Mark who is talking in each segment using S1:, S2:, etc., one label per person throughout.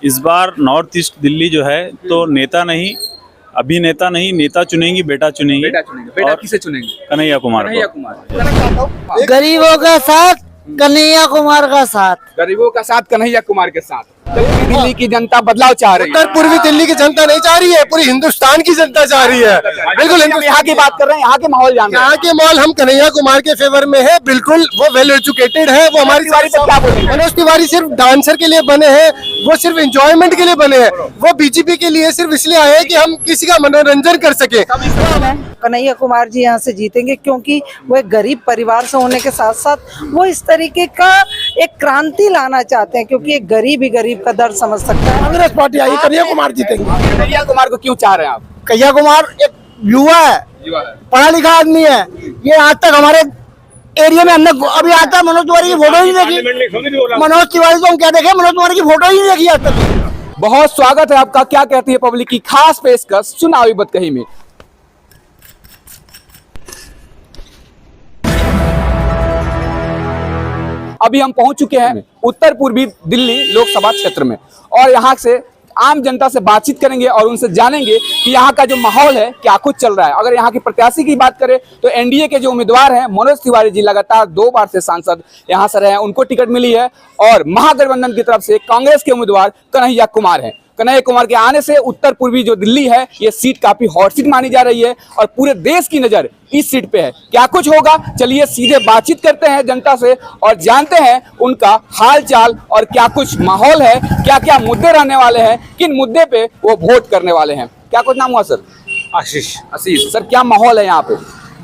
S1: इस बार north east Delhi जो है तो नेता नहीं, अभिनेता नहीं, नेता चुनेंगी, बेटा चुनेंगी।
S2: बेटा चुनेंगे। बेटा
S1: और
S2: किसे चुनेंगे?
S1: कन्हैया कुमार
S2: कन्हैया
S1: को।
S2: कुमार।
S3: गरीबों का साथ कन्हैया कुमार का साथ।
S2: गरीबों का साथ कन्हैया कुमार के साथ। दिल्ली की जनता बदलाव चाह रही है।
S4: उत्तर पूर्वी दिल्ली की जनता नहीं चाह रही है, पूरी हिंदुस्तान की जनता चाह रही है। बिल्कुल
S2: हम यहाँ की बात कर रहे हैं, यहाँ के माहौल जान रहे हैं।
S4: यहाँ के माहौल हम कन्हैया कुमार के फेवर में है। बिल्कुल वो वेल एजुकेटेड है। वो हमारी
S2: तिवारी से क्या बोलेंगे?
S4: मनोज तिवारी सिर्फ डांसर के लिए बने हैं, वो सिर्फ एंजॉयमेंट के लिए बने हैं। वो बीजेपी के लिए सिर्फ इसलिए आए हैं कि हम किसी का मनोरंजन कर सके।
S3: कन्हैया कुमार जी यहाँ से जीतेंगे क्योंकि वो एक गरीब परिवार से होने के साथ साथ वो इस तरीके का एक क्रांति लाना चाहते हैं, क्योंकि एक गरीब ही गरीब का दर्द समझ सकता है।
S4: कांग्रेस पार्टी आई, कन्हैया कुमार जीतेंगे।
S2: कन्हैया कुमार को क्यों चाह रहे हैं आप?
S4: कन्हैया कुमार एक युवा है, पढ़ा लिखा आदमी है। ये आज तक हमारे एरिया में हमने अभी आज तक मनोज तिवारी की फोटो ही नहीं देखी। मनोज तिवारी को हम क्या देखे, मनोज तिवारी की फोटो ही नहीं देखी आज तक।
S2: बहुत स्वागत है आपका। क्या कहती है पब्लिक की खास पेशकश चुनावी बतकही में। अभी हम पहुंच चुके हैं उत्तर पूर्वी दिल्ली लोकसभा क्षेत्र में और यहाँ से आम जनता से बातचीत करेंगे और उनसे जानेंगे कि यहाँ का जो माहौल है क्या कुछ चल रहा है। अगर यहाँ की प्रत्याशी की बात करें तो एनडीए के जो उम्मीदवार हैं मनोज तिवारी जी लगातार 2 बार से सांसद यहाँ से रहे हैं, उनको टिकट मिली है। और महागठबंधन की तरफ से कांग्रेस के उम्मीदवार कन्हैया कुमार हैं। कन्हैया कुमार के आने से उत्तर पूर्वी जो दिल्ली है ये सीट काफी हॉट सीट मानी जा रही है और पूरे देश की नजर इस सीट पे है। क्या कुछ होगा, चलिए सीधे बातचीत करते हैं जनता से और जानते हैं उनका हाल चाल और क्या कुछ माहौल है, क्या क्या मुद्दे रहने वाले हैं, किन मुद्दे पे वो वोट करने वाले हैं। क्या कुछ नाम हुआ सर?
S4: आशीष।
S2: आशीष सर, क्या माहौल है यहाँ पे?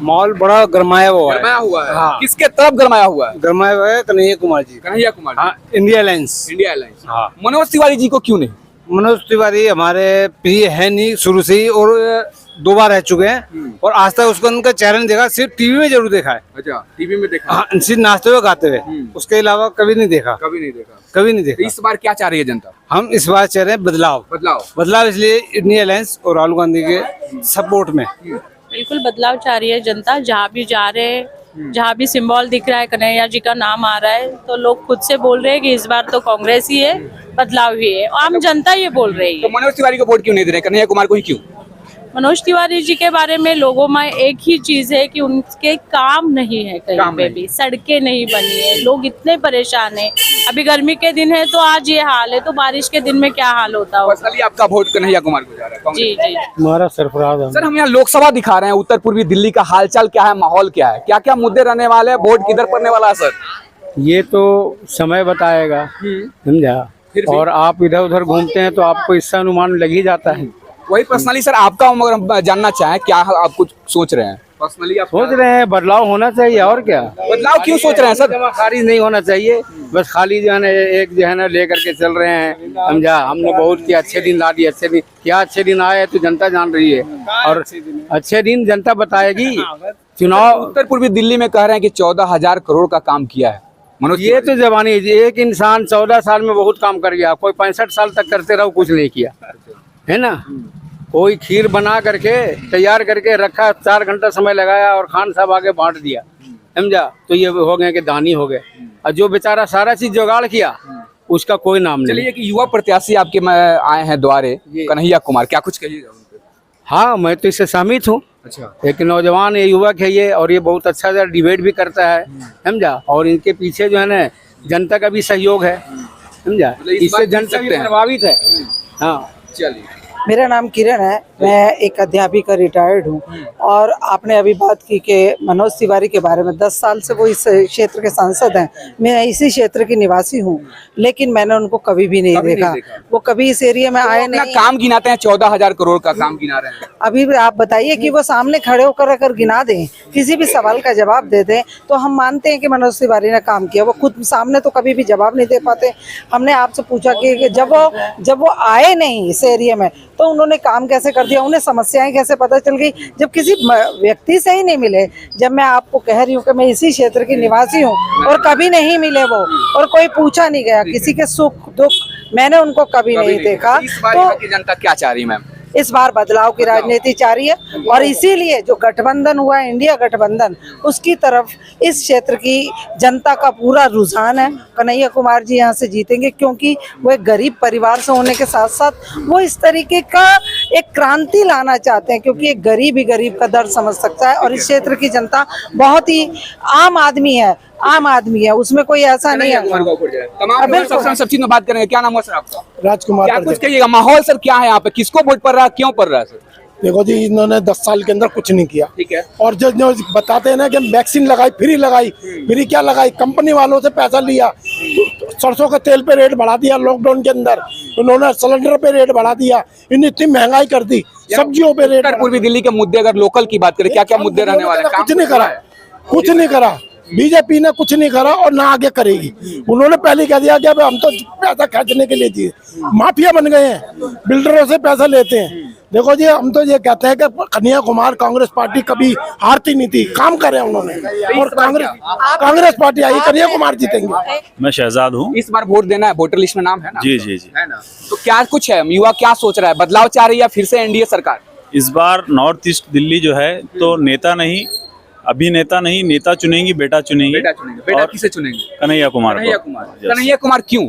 S4: माहौल बड़ा गरमाया हुआ है।
S2: गरमाया हुआ है।
S4: हाँ।
S2: किसके तरफ गरमाया हुआ है?
S4: गरमाया हुआ है कन्हैया कुमार जी।
S2: कन्हैया कुमार।
S4: हाँ, इंडिया अलायंस।
S2: India alliance.
S4: हाँ।
S2: मनोज तिवारी जी को क्यों नहीं?
S4: मनोज तिवारी हमारे प्रिय है नहीं शुरू से ही, और 2 बार रह चुके हैं और आज तक उसको उनका चेहरा नहीं देखा। सिर्फ टीवी में जरूर देखा है।
S2: अच्छा, टीवी में देखा।
S4: हाँ, सिर्फ नाचते हुए गाते हुए, उसके अलावा कभी नहीं देखा।
S2: कभी नहीं देखा।
S4: कभी नहीं
S2: तो
S4: देखा।
S2: इस बार क्या चाह रही है जनता?
S4: हम इस बार चाह रहे हैं बदलाव।
S2: बदलाव।
S4: बदलाव इसलिए इंडिया अलायंस और राहुल गांधी के सपोर्ट में।
S5: बिल्कुल बदलाव चाह रही है जनता। जहाँ भी जा रहे हैं, जहाँ भी सिंबल दिख रहा है, कन्हैया जी का नाम आ रहा है, तो लोग खुद से बोल रहे हैं कि इस बार तो कांग्रेस ही है, बदलाव ही है। आम जनता ये बोल रही
S2: तो
S5: है।
S2: मनोज तिवारी को वोट क्यों नहीं दे रहे, कन्हैया कुमार को ही क्यों?
S5: मनोज तिवारी जी के बारे में लोगों में एक ही चीज है कि उनके काम नहीं है, कहीं पे भी सड़कें नहीं बनी है, लोग इतने परेशान हैं। अभी गर्मी के दिन है तो आज ये हाल है, तो बारिश के दिन में क्या हाल होता होगा।
S2: पर्सनली आपका वोट कन्हैया कुमार को जा रहा है?
S5: जी जी।
S4: हमारा सरफराज है।
S2: सर, हम यहाँ लोकसभा दिखा रहे हैं, उत्तर पूर्वी दिल्ली का हालचाल क्या है, माहौल क्या है, क्या क्या मुद्दे रहने वाले हैं, वोट किधर पड़ने वाला है? सर
S6: ये तो समय बताएगा, समझा।
S2: फिर भी?
S6: और आप इधर उधर घूमते हैं तो आपको इससे अनुमान लग ही जाता है।
S2: वही पर्सनली सर आपका अगर हम जानना चाहें, क्या आप कुछ सोच रहे हैं पर्सनली? आप
S6: सोच रहे हैं बदलाव होना चाहिए, और क्या।
S2: बदलाव क्यों सोच रहे हैं सर?
S6: खारिज नहीं होना चाहिए, बस खाली जो है ना एक जो है ना लेकर के चल रहे हैं, समझा। हमने बहुत किया, अच्छे दिन ला दिए, अच्छे दिन क्या अच्छे दिन आए तो जनता जान रही है, और अच्छे दिन जनता बताएगी। चुनाव
S2: उत्तर पूर्वी दिल्ली में कह रहे हैं कि 14,000 करोड़ का काम किया है मनोज।
S6: ये तो जवानी है। एक इंसान 14 साल में बहुत काम कर गया, कोई 65 साल तक करते रहो कुछ नहीं किया, है ना। कोई खीर बना करके तैयार करके रखा, 4 घंटा समय लगाया और खान साहब आगे बांट दिया, समझा। तो ये हो गए कि दानी हो गए, और जो बेचारा सारा चीज जुगाड़ किया उसका कोई नाम नहीं।
S2: चलिए कि युवा प्रत्याशी आपके में आए हैं द्वारे, कन्हैया कुमार, क्या कुछ कहिएगा उनपे?
S6: हाँ, मैं तो इससे सहमत हूँ।
S2: अच्छा।
S6: एक नौजवान ये युवक है ये, और ये बहुत अच्छा डिबेट भी करता है, समझा। और इनके पीछे जो है ना जनता का भी सहयोग है, समझा। इससे जनता भी प्रभावित है। हाँ,
S2: चलिए।
S3: मेरा नाम किरण है, मैं एक अध्यापिका रिटायर्ड हूँ। और आपने अभी बात की कि मनोज तिवारी के बारे में, 10 साल से वो इस क्षेत्र के सांसद हैं। मैं इसी क्षेत्र की निवासी हूँ, लेकिन मैंने उनको कभी भी नहीं देखा। वो कभी इस एरिया में आए नहीं।
S2: काम गिनाते हैं, 14,000 करोड़ का काम गिना रहे हैं।
S3: अभी भी आप बताइए कि वो सामने खड़े होकर अगर गिना दें, किसी भी सवाल का जवाब दे दें, तो हम मानते हैं कि मनोज तिवारी ने काम किया। वो खुद सामने तो कभी भी जवाब नहीं दे पाते। हमने आपसे पूछा कि जब वो आए नहीं इस एरिया में, तो उन्होंने काम कैसे कर दिया, उन्हें समस्याएं कैसे पता चल गई, जब किसी व्यक्ति से ही नहीं मिले। जब मैं आपको कह रही हूँ कि मैं इसी क्षेत्र की निवासी हूँ और कभी नहीं मिले वो, और कोई पूछा नहीं गया किसी के सुख दुख, मैंने उनको कभी नहीं देखा।
S2: इस बार
S3: तो
S2: यहाँ की जनता क्या चाह रही है मैम?
S3: इस बार बदलाव की राजनीति चाह रही है और इसीलिए जो गठबंधन हुआ है, इंडिया गठबंधन, उसकी तरफ इस क्षेत्र की जनता का पूरा रुझान है। कन्हैया कुमार जी यहाँ से जीतेंगे क्योंकि वो एक गरीब परिवार से होने के साथ साथ वो इस तरीके का एक क्रांति लाना चाहते हैं, क्योंकि एक गरीब ही गरीब का दर्द समझ सकता है और इस क्षेत्र की जनता बहुत ही आम आदमी है, उसमें कोई ऐसा नहीं है।
S2: तमाम सब चीज में बात करेंगे। क्या नाम है सर आपका?
S4: राजकुमार
S2: क्या कुछ कहिएगा, माहौल सर क्या है यहाँ पे, किसको वोट पड़ रहा है, क्यों पड़ रहा है सर?
S4: देखो जी, इन्होंने 10 साल के अंदर कुछ नहीं किया।
S2: ठीक है।
S4: और जो बताते हैं ना कि वैक्सीन लगाई, फ्री क्या लगाई, कंपनी वालों से पैसा लिया, तो सरसों के तेल पे रेट बढ़ा दिया लॉकडाउन के अंदर, उन्होंने सिलेंडर पे रेट बढ़ा दिया, इन्हें इतनी महंगाई कर दी, सब्जियों पे रेट।
S2: पूर्वी दिल्ली के मुद्दे अगर लोकल की बात करें, क्या क्या मुद्दे रहने वाले हैं?
S4: कुछ नहीं करा बीजेपी ने, कुछ नहीं करा और ना आगे करेगी। उन्होंने पहले कह दिया कि अब हम तो पैसा खर्चने के लिए दिए, माफिया बन गए हैं, बिल्डरों से पैसा लेते हैं। देखो जी, हम तो ये कहते हैं कि कन्हैया कुमार, कांग्रेस पार्टी कभी हारती नहीं थी, काम करे उन्होंने, और कांग्रेस पार्टी आई, कन्हैया कुमार जीतेंगे।
S1: मैं शहजाद हूँ।
S2: इस बार वोट देना है, वोटर लिस्ट में नाम है ना?
S1: जी जी जी।
S2: है ना? तो क्या कुछ है, युवा क्या सोच रहा है, बदलाव चाह रही है या फिर से एनडीए सरकार?
S1: इस बार नॉर्थ ईस्ट दिल्ली जो है तो नेता नहीं, अभिनेता नहीं, नेता चुनेंगी, बेटा चुनेंगे।
S2: बेटा
S1: और
S2: किसे चुनेंगे?
S1: कन्हैया कुमार
S2: कन्हैया
S1: को।
S2: कुमार।
S1: Yes।
S2: कन्हैया कुमार क्यों?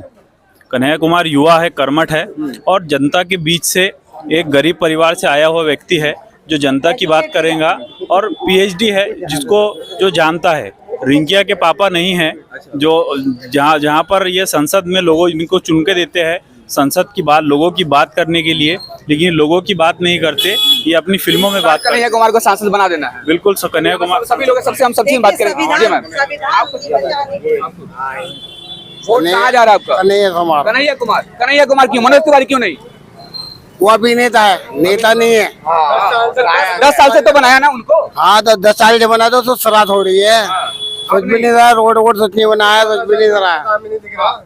S1: कन्हैया कुमार युवा है, कर्मठ है और जनता के बीच से एक गरीब परिवार से आया हुआ व्यक्ति है जो जनता की बात करेगा और पीएचडी है, जिसको जो जानता है। रिंकिया के पापा नहीं है, जो जहाँ पर ये संसद में लोगों इनको चुन के देते हैं संसद की बात, लोगों की बात करने के लिए, लेकिन लोगों की बात नहीं करते, ये अपनी फिल्मों में बात करते।
S2: कन्हैया कुमार को सांसद बना देना है।
S1: बिल्कुल कन्हैया कुमार।
S2: सभी लोग सबसे हम सब चीज बात करेंगे। जी मैम, वोट कहाँ जा रहा है आपका?
S4: कन्हैया कुमार।
S2: कन्हैया कुमार। कन्हैया कुमार क्यों? मनोज तिवारी क्यों नहीं?
S4: वो अभिनेता है, नेता नहीं है।
S2: 10 साल से तो बनाया ना उनको।
S4: हाँ, तो 10 साल से बना तो शरारत हो रही है, कुछ भी नहीं रहा, रोड सच नहीं बनाया, कुछ भी नहीं रहा।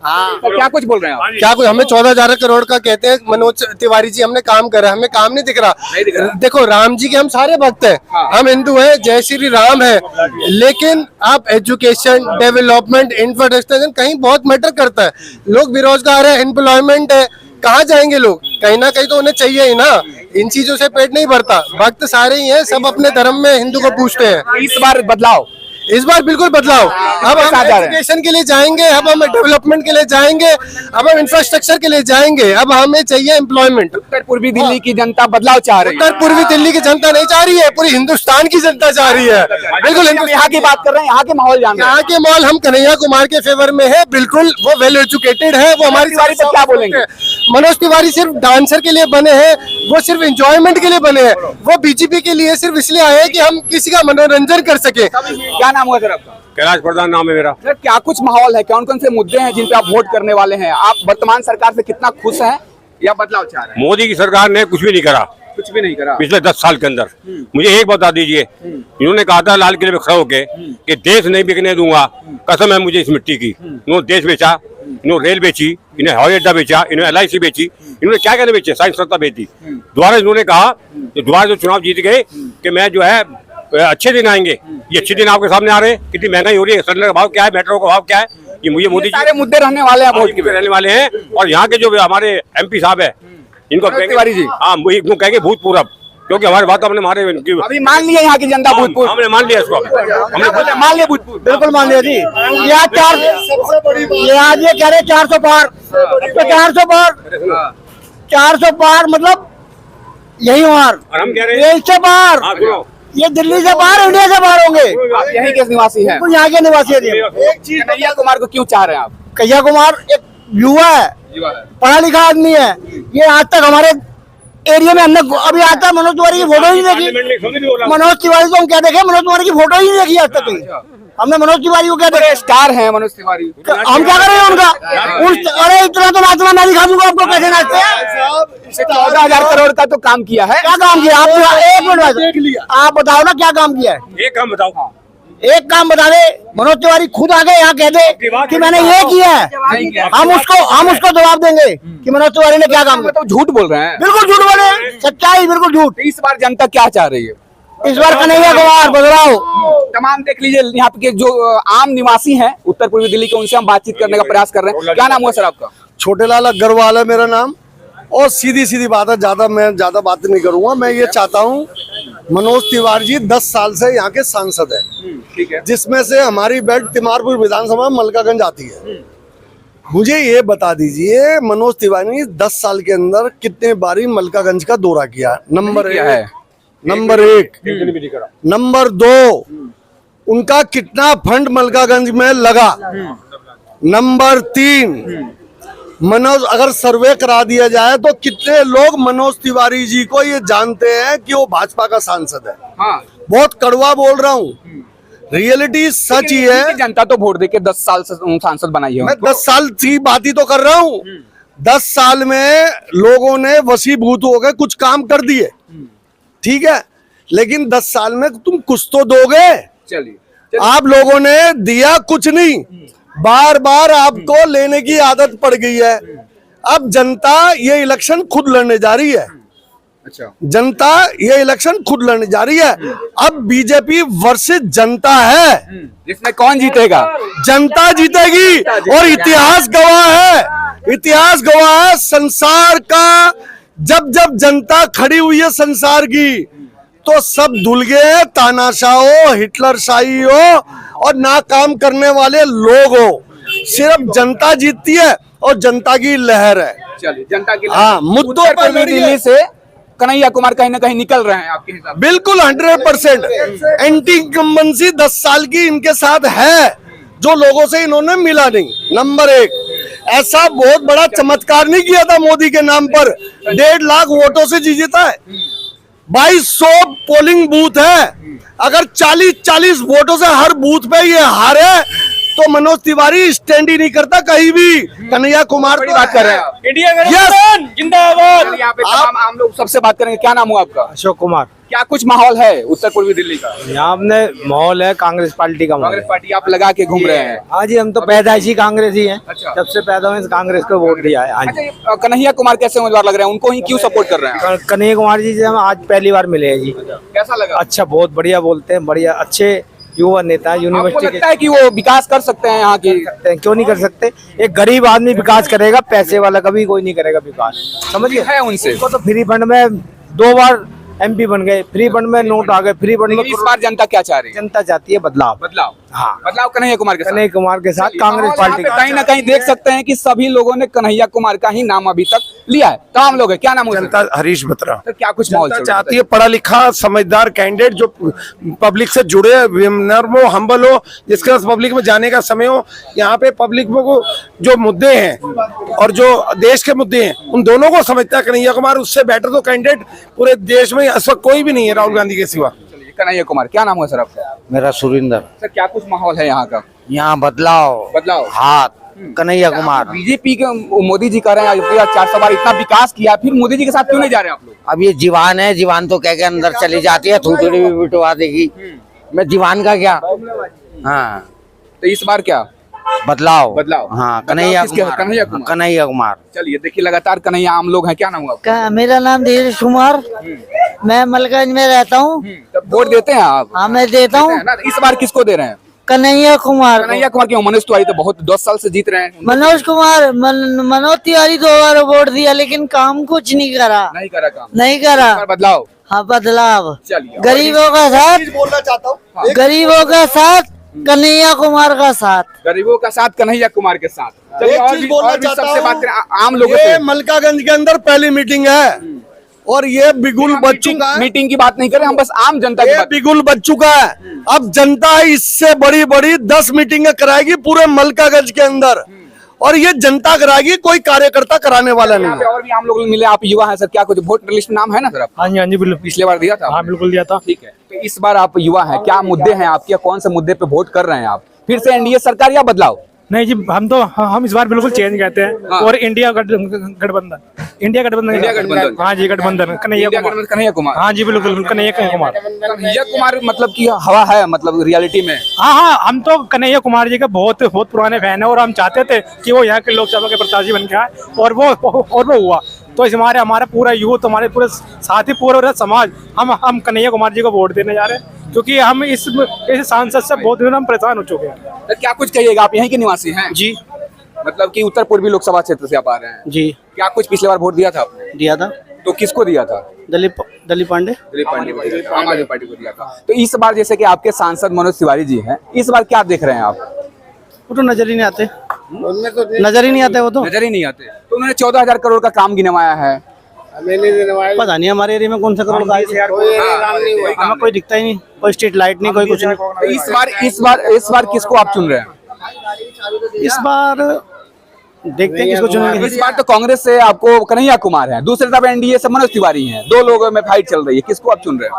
S4: हाँ,
S2: तो क्या कुछ बोल रहे हैं आप?
S7: क्या कुछ, हमें 14,000 करोड़ का कहते हैं मनोज तिवारी जी, हमने काम करा, हमें काम नहीं दिख रहा। देखो, राम जी के हम सारे भक्त हैं, हम हिंदू हैं, जय श्री राम है, लेकिन आप एजुकेशन, डेवलपमेंट, इंफ्रास्ट्रक्चर कहीं बहुत मैटर करता है। लोग बेरोजगार है, एम्प्लॉयमेंट है, कहाँ जाएंगे लोग? कहीं ना कहीं तो उन्हें चाहिए ही ना, इन चीजों से पेट नहीं भरता। भक्त सारे ही हैं, सब अपने धर्म में हिंदू को पूछते हैं।
S2: इस बार बदलाव,
S7: इस बार बिल्कुल बदलाव। अब हम एजुकेशन के लिए जाएंगे, अब हम डेवलपमेंट के लिए जाएंगे, अब हम इंफ्रास्ट्रक्चर के लिए जाएंगे, अब हमें चाहिए एम्प्लॉयमेंट।
S2: उत्तर पूर्वी दिल्ली की जनता बदलाव चाह रही है।
S7: उत्तर पूर्वी दिल्ली की जनता नहीं चाह रही है, पूरी हिंदुस्तान की जनता चाह रही है। बिल्कुल
S2: यहाँ की बात कर रहे हैं, यहाँ के माहौल जान रहे हैं।
S7: यहाँ के माहौल हम कन्हैया कुमार के फेवर में है, बिल्कुल। वो वेल एजुकेटेड है, वो हमारी
S2: तिवारी पर क्या बोलेंगे?
S7: मनोज तिवारी सिर्फ डांसर के लिए बने हैं, वो सिर्फ एंजॉयमेंट के लिए बने हैं, वो बीजेपी के लिए सिर्फ इसलिए आए हैं कि हम किसी का मनोरंजन कर सके।
S2: क्या नाम हुआ सर आपका?
S8: कैलाश प्रधान नाम है मेरा।
S2: सर, क्या कुछ माहौल है, कौन कौन से मुद्दे हैं जिन पे आप वोट करने वाले हैं? आप वर्तमान सरकार से कितना खुश हैं या बदलाव चाह रहे हैं?
S8: मोदी की सरकार ने कुछ भी नहीं करा
S2: कुछ भी नहीं करा
S8: पिछले 10 साल के अंदर। मुझे एक बता दीजिए, इन्होंने कहा था लाल किले पे खड़ा होके कि देश नहीं बिकने दूंगा, कसम है मुझे इस मिट्टी की। इन्होंने देश बेचा, इन्होंने रेल बेची, इन्हें हवाई अड्डा बेचा, इन्होंने LIC बेची, इन्होंने क्या कहने बेचे, साइंस संस्था बेची। दोबारा इन्होंने कहा, दोबारा जो चुनाव जीत गए, कि मैं जो है अच्छे दिन आएंगे। ये अच्छे दिन आपके सामने आ रहे हैं। कितनी महंगाई हो रही है, सिलेंडर का भाव क्या है, मेट्रो का भाव क्या है, ये मुझे मोदी जी
S2: सारे मुद्दे रहने वाले हैं, वोट
S8: के रहने वाले हैं। और यहाँ के जो हमारे MP साहब है, इनको
S2: तिवारी जी,
S8: हाँ, वो कहेंगे भूतपूर्व, क्योंकि हमारे बात हमने मारे।
S2: अभी मान लिया यहाँ की जनता भूतपूर्व,
S8: हमने मान लिया इसको, हमने
S2: मान लिया भूतपूर्व।
S4: बिल्कुल मान लिया जी। ये आज ये कह रहे 400 पार, तो 400 पार मतलब यही मार,
S8: और हम कह रहे
S4: ये
S8: हैं,
S4: इससे बाहर,
S8: हाँ, सुनो,
S4: ये दिल्ली से बाहर, इंडिया से बाहर होंगे।
S2: आप यहीं के निवासी हैं,
S4: बिल्कुल यहाँ के निवासी है जी।
S2: कन्हैया कुमार को क्यों चाह रहे हैं आप?
S4: कन्हैया कुमार एक युवा है, पढ़ा लिखा आदमी है। ये आज तक हमारे एरिया में हमने अभी आज तक मनोज तिवारी की फोटो ही नहीं देखी। मनोज तिवारी को हम क्या देखे, मनोज तिवारी की फोटो ही नहीं देखी आज तक कहीं। हमने मनोज तिवारी को क्या
S2: बड़े
S4: देखा,
S2: स्टार हैं मनोज तिवारी।
S4: हम क्या करें उनका? अरे इतना तो नाचना मैं दिखा दूंगा आपको, कैसे नाचते हैं।
S2: 14,000 करोड़ का तो काम किया है।
S4: क्या काम किया आप? एक मिनट, आप बताओ ना क्या काम किया है।
S8: एक काम बताओ,
S4: एक काम बता दे, मनोज तिवारी खुद आके यहाँ कह दे कि मैंने ये किया है, हम उसको जवाब देंगे कि मनोज तिवारी ने क्या काम किया।
S2: तो झूठ बोल रहे हैं,
S4: बिल्कुल झूठ बोले, सच्चाई बिल्कुल झूठ।
S2: इस बार जनता क्या चाह रही है?
S4: इस बार कन्हैया कुमार बदलाव।
S2: तमाम देख लीजिए, यहाँ पे जो आम निवासी हैं उत्तर पूर्वी दिल्ली के, उनसे हम बातचीत करने का प्रयास कर रहे हैं। क्या नाम हुआ सर आपका?
S7: छोटे लाल अग्रवाल है मेरा नाम। और सीधी सीधी बात है, मैं ज्यादा बात नहीं करूंगा। मैं ये चाहता हूँ, मनोज तिवारी जी 10 साल से यहाँ के सांसद है,
S2: ठीक है।
S7: जिसमें से हमारी बेल्ट तिमारपुर विधानसभा मलकागंज आती है। मुझे ये बता दीजिए, मनोज तिवारी ने 10 साल के अंदर कितने बारी मलकागंज का दौरा किया? नंबर एक। नंबर 2, उनका कितना फंड मलकागंज में लगा? नंबर 3, मनोज अगर सर्वे करा दिया जाए तो कितने लोग मनोज तिवारी जी को ये जानते हैं कि वो भाजपा का सांसद है?
S2: हाँ।
S7: बहुत कड़वा बोल रहा हूँ, रियलिटी सच ही है।
S2: जनता तो वोट देके 10 साल से सांसद बनाई है।
S7: मैं 10 साल की बात ही तो कर रहा हूँ। 10 साल में लोगों ने वशीभूत हो गए, कुछ काम कर दिए, ठीक है, लेकिन 10 साल में तुम कुछ तो दोगे।
S2: चलिए,
S7: आप लोगों ने दिया कुछ नहीं, बार बार आपको लेने की आदत पड़ गई है। अब जनता ये इलेक्शन खुद लड़ने जा रही है।
S2: अच्छा,
S7: जनता ये इलेक्शन खुद लड़ने जा रही है। अब बीजेपी वर्सेस जनता है,
S2: इसमें कौन जीतेगा?
S7: जनता जीतेगी। और इतिहास गवाह है, इतिहास गवाह है संसार का। जब जब जनता खड़ी हुई है संसार की, तो सब धुल गए हैं, तानाशाह हो, हिटलरशाही हो और ना काम करने वाले लोग हो। सिर्फ जनता जीतती है और जनता की लहर है।
S2: चलिए, जनता की
S7: हाँ, मुद्दों पर
S2: दिल्ली से कन्हैया कुमार कहीं ना कहीं निकल रहे हैं आपके हिसाब से?
S7: बिल्कुल 100% एंटी इनकम्बेंसी 10 साल की इनके साथ है, जो लोगों से इन्होंने मिला नहीं। नंबर 1, ऐसा बहुत बड़ा चमत्कार नहीं किया था मोदी के नाम पर। 1.5 लाख वोटों से जीता है। 2200 पोलिंग बूथ है। अगर 40-40 वोटों से हर बूथ पे ये हारे तो मनोज तिवारी स्टैंड ही नहीं करता कहीं भी। कन्हैया कुमार की बात कर रहे हैं।
S2: इंडिया
S7: जिंदाबाद।
S2: यहाँ पे तमाम आम लोग सबसे बात करेंगे। क्या नाम हुआ आपका?
S9: अशोक कुमार।
S2: क्या कुछ माहौल है उत्तर पूर्वी दिल्ली का?
S9: यहाँ हमने माहौल है कांग्रेस पार्टी का।
S2: कांग्रेस पार्टी आप लगा के घूम रहे हैं?
S9: हाँ जी, हम तो पैदाइशी कांग्रेस ही हैं।
S2: अच्छा।
S9: जब से पैदा हुए कांग्रेस को वोट दिया है। हाँ जी।
S2: अच्छा, कन्हैया कुमार कैसे उम्मीदवार लग रहे हैं? उनको ही क्यों सपोर्ट कर रहे हैं?
S9: कन्हैया कुमार जी से हम आज पहली बार मिले हैं जी।
S2: कैसा लगा?
S9: अच्छा, बहुत बढ़िया बोलते हैं, बढ़िया अच्छे युवा नेता है।
S2: आपको
S9: यूनिवर्सिटी
S2: लगता है कि वो विकास कर सकते हैं यहाँ की?
S9: के क्यों नहीं कर सकते? एक गरीब आदमी विकास करेगा, पैसे वाला कभी कोई नहीं करेगा विकास। समझिए
S2: है उनसे।
S9: उनको तो फ्री फंड में 2 बार MP बन गए, फ्री फंड में नोट आ गए, फ्री फंड में।
S2: इस बार जनता क्या चाह रही है?
S9: जनता चाहती है बदलाव।
S2: बदलाव।
S9: हाँ,
S2: बदलाव कन्हैया कुमार के साथ।
S9: कन्हैया कुमार के साथ कांग्रेस पार्टी का।
S2: कहीं ना कहीं देख सकते हैं कि सभी लोगों ने कन्हैया कुमार का ही नाम अभी तक लिया है। तमाम लोग हैं। क्या नाम है?
S10: जनता हरीश बत्रा।
S2: तो क्या कुछ माहौल
S10: जनता चाहती है पढ़ा लिखा समझदार कैंडिडेट, जो पब्लिक से जुड़े, नर्म हो, हम्बल हो, जिसके पास पब्लिक में जाने का समय हो। यहाँ पे पब्लिक को जो मुद्दे हैं और जो देश के मुद्दे हैं, उन दोनों को समझता है कन्हैया कुमार। उससे बेटर तो कैंडिडेट पूरे देश में इस वक्त कोई भी नहीं है राहुल गांधी के सिवा।
S2: कन्हैया कुमार। क्या नाम है सर आपका?
S9: मेरा सुरिंदर।
S2: सर, क्या कुछ माहौल है यहाँ का?
S9: यहाँ बदलाव।
S2: बदलाव।
S9: हाथ कन्हैया कुमार।
S2: बीजेपी के मोदी जी कह रहे हैं 400 बार इतना विकास किया, फिर मोदी जी के साथ क्यों नहीं जा रहे आप लोग?
S9: अब ये जीवान है, जीवान तो कह के अंदर चली जाती है, थूथड़ी भी बिटवा देगी। मैं जीवान का क्या? हाँ,
S2: तो इस बार क्या
S9: बदलाव।
S2: बदलाव।
S9: हाँ, कन्हैया कुमार।
S2: कन्हैया कुमार।
S9: कन्हैया कुमार।
S2: चलिए, देखिए लगातार कन्हैया आम लोग हैं। क्या नाम हुआ आपका?
S11: मेरा नाम धीरज कुमार, मैं मलकागंज में रहता हूँ।
S2: वोट देते हैं आप?
S11: हाँ, मैं देता हूँ।
S2: इस बार किसको दे रहे हैं?
S11: कन्हैया कुमार।
S2: कन्हैया कुमार क्यों? मनोज तिवारी तो बहुत 10 साल से जीत रहे हैं।
S11: मनोज कुमार मनोज तिवारी 2 बार वोट दिया, लेकिन काम कुछ नहीं करा।
S2: नहीं करा काम।
S11: नहीं करा।
S2: बदलाव।
S11: हाँ, बदलाव।
S2: चलिए,
S11: गरीबों का साथ,
S7: बोलना चाहता हूँ,
S11: गरीबों का साथ, कन्हैया कुमार का साथ।
S2: गरीबों का साथ कन्हैया कुमार के साथ। चलिए,
S7: एक
S2: और
S7: चीज
S2: भी
S7: बोलना
S2: सबसे
S7: चाहता
S2: बात
S7: हूँ,
S2: करें आम लोगों
S7: ये
S2: से।
S7: मलकागंज के अंदर पहली मीटिंग है और ये बिगुल बच चुका है।
S2: मीटिंग की बात नहीं करें हम, बस आम जनता की
S7: ये
S2: बात।
S7: बिगुल बच चुका है। अब जनता इससे बड़ी बड़ी 10 मीटिंगें कराएगी पूरे मलकागंज के अंदर, और ये जनता कराएगी, कोई कार्यकर्ता कराने वाला नहीं है।
S2: और भी आम लोग मिले, आप युवा हैं सर, क्या कुछ वोट लिस्ट में नाम है ना सर?
S9: हाँ जी, हाँ जी, बिल्कुल।
S2: पिछले बार दिया था?
S9: हाँ, बिल्कुल दिया था।
S2: ठीक है, तो इस बार आप युवा हैं, क्या मुद्दे हैं आपके? कौन से मुद्दे पे वोट कर रहे हैं आप? फिर से एनडीए सरकार या बदलाव?
S9: नहीं जी, हम इस बार बिल्कुल चेंज कहते हैं।
S2: हाँ।
S9: और इंडिया गठबंधन।
S2: इंडिया गठबंधन।
S9: हाँ जी, गठबंधन कन्हैया कुमार।
S2: कन्हैया कुमार।
S9: हाँ जी, बिल्कुल कन्हैया कुमार।
S2: कन्हैया कुमार मतलब की हवा है, मतलब रियलिटी में?
S9: हाँ हाँ, हम तो कन्हैया कुमार जी के बहुत बहुत पुराने फैन है, और हम चाहते थे कि वो यहाँ के लोकसभा के प्रत्याशी बन के आए, और वो हुआ। तो इस हमारा पूरा यूथ, हमारे पूरे साथी, पूरा समाज, हम कन्हैया कुमार जी को वोट देने जा रहे हैं, क्योंकि हम इस सांसद से बहुत दिन हम परेशान हो चुके हैं।
S2: तो क्या कुछ कहिएगा? आप यहीं के निवासी हैं?
S9: जी।
S2: मतलब कि उत्तर पूर्वी लोकसभा क्षेत्र से आप आ रहे हैं
S9: जी
S2: क्या कुछ पिछले बार वोट दिया था आपने?
S9: दिया था
S2: तो किसको दिया था?
S9: दिलीप पांडे।
S2: आम आदमी पार्टी को दिया था। तो इस बार जैसे कि आपके सांसद मनोज तिवारी जी हैं, इस बार क्या देख रहे हैं आप?
S9: वो तो नजर ही नहीं आते, नजर ही नहीं आते, वो तो
S2: नजर ही नहीं आते। तो उन्होंने 14,000 करोड़ का काम गिनवाया है।
S9: पता नहीं हमारे एरिया में कौन सा करोड़ का, हमें कोई दिखता ही नहीं, कोई स्ट्रीट लाइट नहीं, कोई कुछ नहीं।
S2: तो इस बार किसको आप चुन रहे हैं?
S9: इस बार देखते हैं किसको चुनेंगे।
S2: इस बार तो कांग्रेस से आपको कन्हैया कुमार है, दूसरी तरफ एनडीए से मनोज तिवारी हैं, दो लोगों में फाइट चल रही है, किसको आप चुन रहे हैं?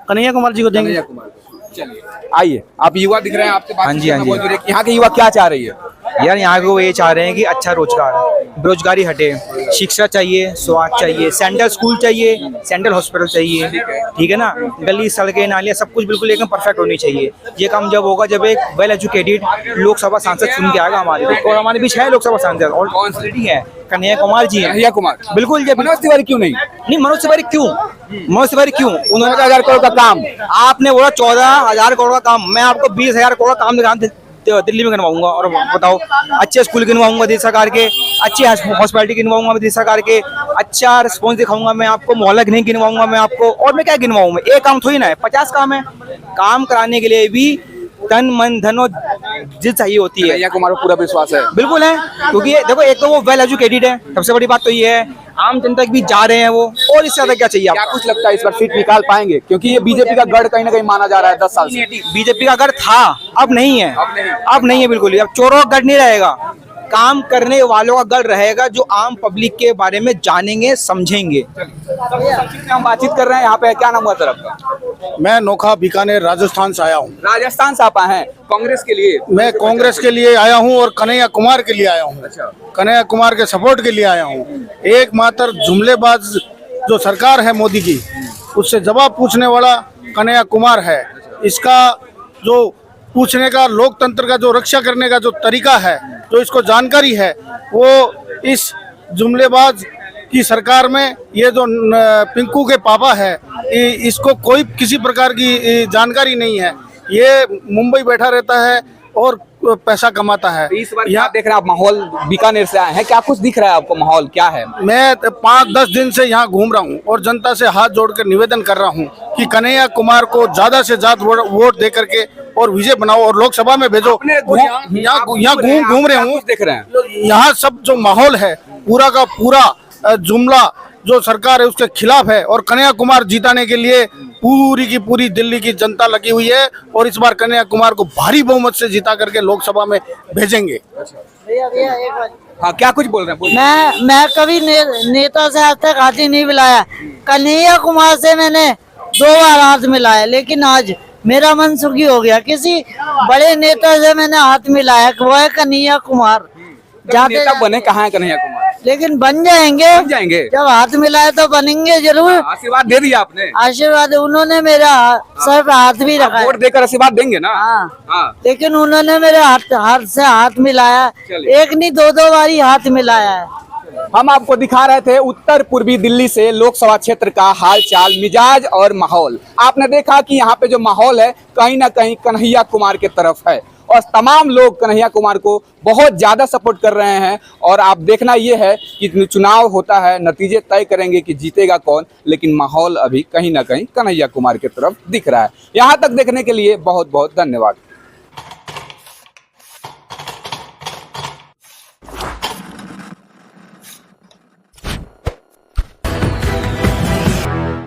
S9: कन्हैया कुमार जी को देंगे।
S2: कन्हैया कुमार को। चलिए आइए, आप युवा दिख रहे हैं, आपसे बात
S12: हाँ जी, हाँ जी।
S2: बहुत दूर है। यहाँ के युवा क्या चाह रही है?
S12: यार यहाँ को ये चाह रहे हैं कि अच्छा रोजगार, बेरोजगारी हटे, शिक्षा चाहिए, स्वास्थ्य चाहिए, सेंट्रल स्कूल चाहिए, सेंट्रल हॉस्पिटल चाहिए, ठीक है ना, गली सड़कें नालियाँ सब कुछ बिल्कुल एकदम परफेक्ट होनी चाहिए। ये काम जब होगा जब एक वेल एजुकेटेड लोकसभा सांसद चुन के आएगा हमारे, और हमारे बीच है लोकसभा सांसद और ऑलरेडी है, कन्हैया कुमार जी है।
S2: कन्हैया कुमार
S12: बिल्कुल। जब
S2: मनोज तिवारी क्यों नहीं?
S12: नहीं, मनोज तिवारी क्यों? उन्होंने
S2: 14,000 करोड़ का काम,
S12: आपने बोला 14,000 करोड़ का काम, मैं आपको 20,000 करोड़ का काम दिल्ली में गिनवाऊंगा। और बताओ, अच्छे स्कूल गिनवाऊंगा दिल्ली सरकार के, अच्छी हॉस्पिटलिटी गिनवाऊंगा दिल्ली सरकार के, अच्छा रिस्पॉन्स दिखाऊंगा मैं आपको, मोहल्ला नहीं गिनवाऊंगा मैं आपको, और मैं क्या गिनवाऊं? मैं एक काम थोड़ी ना है, 50 काम है। काम कराने के लिए भी तन मन धन और जिद चाहिए होती है।
S2: कन्हैया कुमार को पूरा विश्वास है।
S12: बिल्कुल है, क्योंकि देखो एक तो वो वेल एजुकेटेड है, सबसे बड़ी बात तो ये है, आम जनता के बीच जा रहे हैं वो, और इससे ज्यादा क्या चाहिए
S2: क्या
S12: आपको?
S2: कुछ लगता है इस बार सीट निकाल पाएंगे? क्योंकि ये बीजेपी का गढ़ कहीं ना कहीं माना जा रहा है 10 साल से।
S12: बीजेपी का गढ़ था, अब नहीं है, अब नहीं है बिल्कुल। अब चोरों का गढ़ नहीं रहेगा, काम करने वालों का गढ़ रहेगा, जो आम पब्लिक के बारे में जानेंगे समझेंगे।
S2: हम बातचीत कर रहे हैं यहाँ पे। क्या नाम हुआ सर आपका?
S10: मैं नोखा बीकानेर राजस्थान से आया हूँ।
S2: राजस्थान से आप आए हैं कांग्रेस के लिए?
S10: मैं कांग्रेस के लिए आया हूँ और कन्हैया कुमार के लिए आया हूँ। कन्हैया कुमार के सपोर्ट के लिए आया हूँ। एकमात्र जुमलेबाज जो सरकार है मोदी की, उससे जवाब पूछने वाला कन्हैया कुमार है। इसका जो पूछने का, लोकतंत्र का जो रक्षा करने का जो तरीका है, जो इसको जानकारी है, वो इस जुमलेबाज की सरकार में, ये जो पिंकू के पापा है, इसको कोई किसी प्रकार की जानकारी नहीं है। ये मुंबई बैठा रहता है और पैसा कमाता है।
S2: इस बार यहाँ देख रहे हैं आप, माहौल बीकानेर से आए हैं, क्या कुछ दिख रहा है आपको? माहौल क्या है?
S10: मैं 5-10 दिन से यहाँ घूम रहा हूँ और जनता से हाथ जोड़कर निवेदन कर रहा हूँ कि कन्हैया कुमार को ज्यादा से ज्यादा वोट दे करके और विजय बनाओ और लोकसभा में भेजो। यहाँ घूम रहे हूँ,
S2: देख रहे हैं
S10: यहाँ सब जो माहौल है पूरा का पूरा जुमला जो सरकार है उसके खिलाफ है, और कन्हैया कुमार जिताने के लिए पूरी की पूरी दिल्ली की जनता लगी हुई है, और इस बार कन्हैया कुमार को भारी बहुमत से जिता करके लोकसभा में भेजेंगे।
S2: हाँ, क्या कुछ बोल रहे हैं?
S11: मैं कभी नेता से आज तक हाथ ही नहीं मिलाया। कन्हैया कुमार से मैंने 2 बार हाथ मिलाया, लेकिन आज मेरा मन सुखी हो गया। किसी बड़े नेता से मैंने हाथ मिलाया, वो है कन्हैया कुमार।
S2: नेता बने कहाँ है कन्हैया कुमार?
S11: लेकिन बन जाएंगे, जब हाथ मिलाए तो बनेंगे जरूर।
S2: आशीर्वाद दे दिया आपने?
S11: आशीर्वाद, उन्होंने मेरा सर पे हाथ भी रखा।
S2: वोट देकर आशीर्वाद देंगे ना?
S11: हाँ। लेकिन उन्होंने मेरे हाथ से हाथ मिलाया, एक नहीं 2 बारी हाथ मिलाया है।
S2: हम आपको दिखा रहे थे उत्तर पूर्वी दिल्ली से लोकसभा क्षेत्र का हाल चाल, मिजाज और माहौल। आपने देखा कि यहाँ पे जो माहौल है कहीं ना कहीं कन्हैया कुमार के तरफ है, और तमाम लोग कन्हैया कुमार को बहुत ज़्यादा सपोर्ट कर रहे हैं। और आप देखना ये है कि चुनाव होता है, नतीजे तय करेंगे कि जीतेगा कौन, लेकिन माहौल अभी कहीं ना कहीं कन्हैया कुमार की तरफ दिख रहा है। यहाँ तक देखने के लिए बहुत बहुत धन्यवाद।